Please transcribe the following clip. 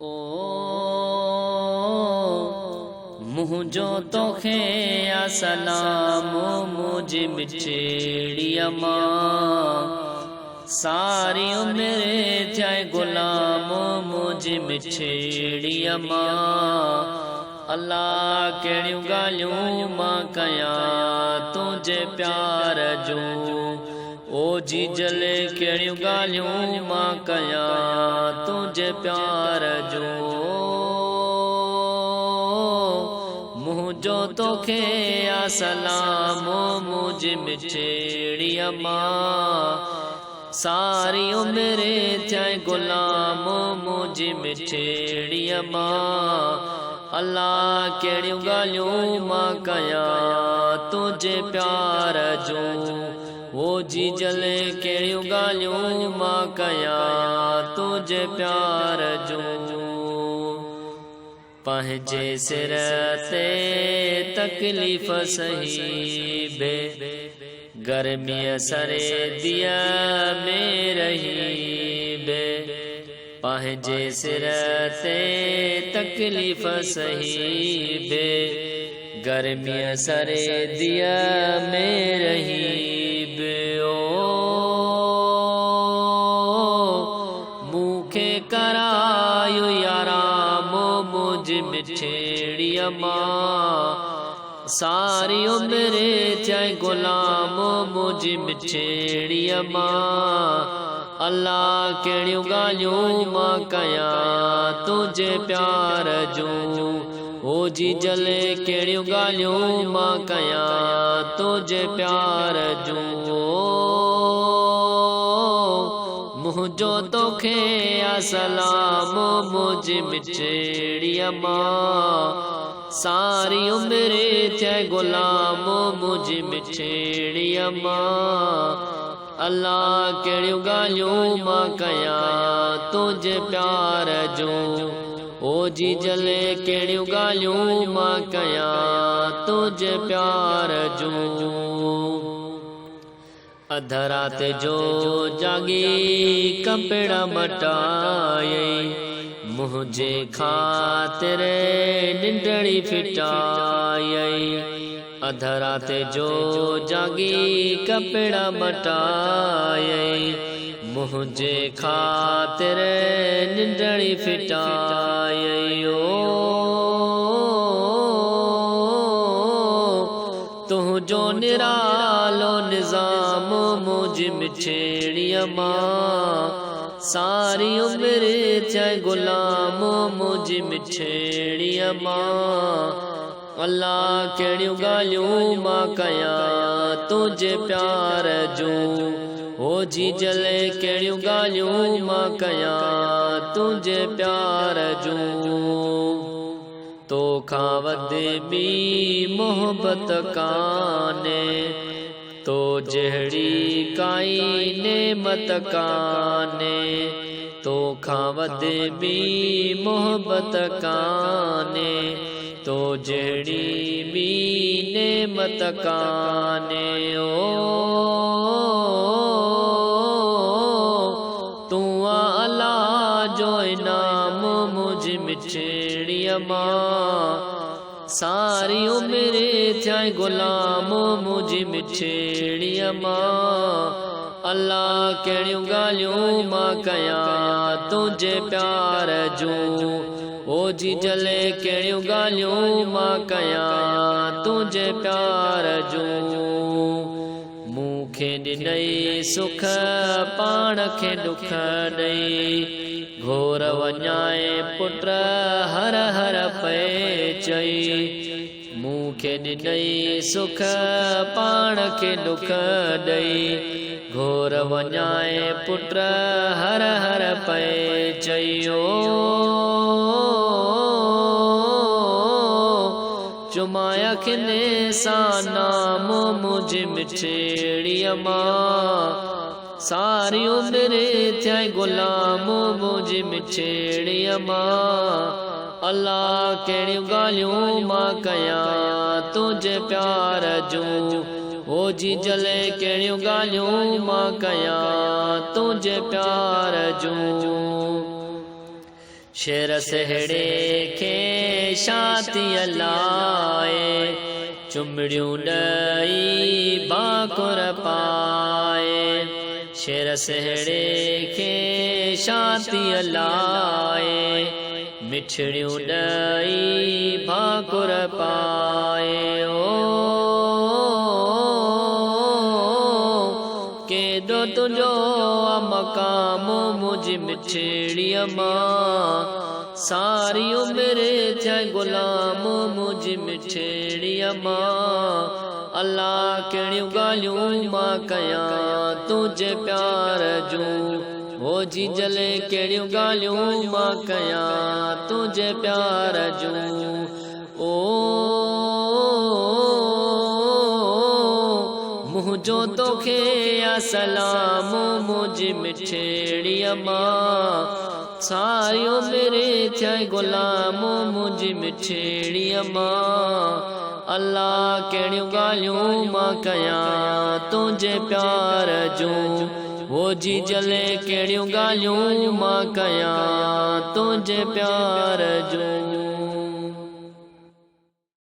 ओ मुंहिंजो तोखे या सलाम मुंहिंजी मिठड़ी अम्मा सारी उम्र थिए गुलाम मुंहिंजी मिठड़ी अम्मा अल्लाह कहिड़ियूं ॻाल्हियूं मां कयां तुंहिंजे प्यार जूं ओ जी जले कहिड़ियूं ॻाल्हियूं मां कयां तुंहिंजे प्यार जूं मुंहिंजो तोखे या सलाम मुंहिंजी मिठड़ी अम्मा सारी उम्र थिए गुलाम मुंहिंजी मिठड़ी अम्मा अल्लाह कहिड़ियूं ॻाल्हियूं मां कयां तुंहिंजे प्यार जूं ओ जी जले कहिड़ियूं ॻाल्हियूं मां कयां तुंहिंजे प्यार जूं पंहिंजे सिर ते तकलीफ़ सही बे गर्मीअ सरेदीअ में रही बे पंहिंजे सिर ते तकलीफ़ सही बे गर्मीअ सरेदीअ में रही बे ओ मूंखे करायो याराम मुंहिंजी मिठड़ी अम्मा सारी उम्र थिए गुलाम मुंहिंजी मिठड़ी अम्मा अल्लाह कहिड़ियूं ॻाल्हियूं मां कयां तुंहिंजे प्यार जूं ओ जी जले कहिड़ियूं ॻाल्हियूं मां कयां तुंहिंजे प्यार जूं मुंहिंजो तोखे या सलाम मुंहिंजी मिठड़ी अम्मा सारी उम्र थिए गुलाम मुंहिंजी मिठड़ी अम्मा अल्लाह कहिड़ियूं ॻाल्हियूं मां कयां तुंहिंजे प्यार जूं ओ जी जले कहिड़ियूं ॻाल्हियूं मां कयां तुंहिंजे प्यार जूं अध रात जो जागी कपिड़ा मटाए मुंहिंजे ख़ातिर निंडड़ी फिटाई अध रात जो जागी कपिड़ा मटाए मुंहिंजे ख़ातिर निंडड़ी फिटाई तुंहिंजो निरालो निज़ाम मुंहिंजी मिठड़ी अम्मा सारी उम्र थिए गुलाम मुंहिंजी मिठड़ी अम्मा अल्लाह कहिड़ियूं ॻाल्हियूं मां कयां तुंहिंजे प्यार जूं ओ जी जले कहिड़ियूं ॻाल्हियूं मां कयां तुंहिंजे प्यार जूं तोखां वधि बि मोहबत कान्हे तो जहिड़ी काई नेमत कान्हे तोखां वधि बि मोहबत कान्हे तो जहिड़ी बि नेमत कान्हे तूं अल्लाह जो इनाम मुंहिंजी मिठड़ी अम्मा सारी उम्र थिए गुलाम मुंहिंजी मिठड़ी अम्मा अल्लाह कहिड़ियूं ॻाल्हियूं मां कयां तुंहिंजे प्यार जूं ओ जी जले कहिड़ियूं ॻाल्हियूं मां कयां तुंहिंजे प्यार जूं मूंखे ॾिनई सुख पाण खे दुख ॾेई घोर वञाए पुट हर हर पए चई मूंखे ॾिनई सुख पाण खे दुख ॾेई घोर वञाए पुट हर हर पए चई चुमाया खिने सां नाम मुंहिंजी मिठड़ी अम्मा सारी उम्र थिए गुलाम मुंहिंजी मिठड़ी अम्मा अल्लाह कहिड़ियूं ॻाल्हियूं मां कयां तुंहिंजे प्यार जूं ओ जी जले कहिड़ियूं ॻाल्हियूं मां कयां तुंहिंजे प्यार जूं शेर सहड़े खे शातीअ लाए चुमड़ियूं ॾई भाकुर पाए शेर सहड़े खे शातीअ लाए मिठड़ियूं ॾई भाकुर पाए केॾो तुंहिंजो मक़ाम मुंहिंजी मिठड़ीअ मां सारी उमिरि थिया ग़ुलाम मुंहिंजी मिठड़ीअ मां अल्लाह कहिड़ियूं ॻाल्हियूं मां कयां तुंहिंजे प्यार जूं हो जी जले कहिड़ियूं ॻाल्हियूं मां कयां तुंहिंजे प्यार जूं मुंहिंजो तोखे सलाम मुंहिंजी मिठड़ीअ मां सारी उमिरि थिया ग़ुलाम मुंहिंजी मिठड़ीअ मां अल्लाह कहिड़ियूं ॻाल्हियूं मां कयां तुंहिंजे प्यार जूं हो जी जले कहिड़ियूं ॻाल्हियूं मां कयां तुंहिंजे प्यार जूं।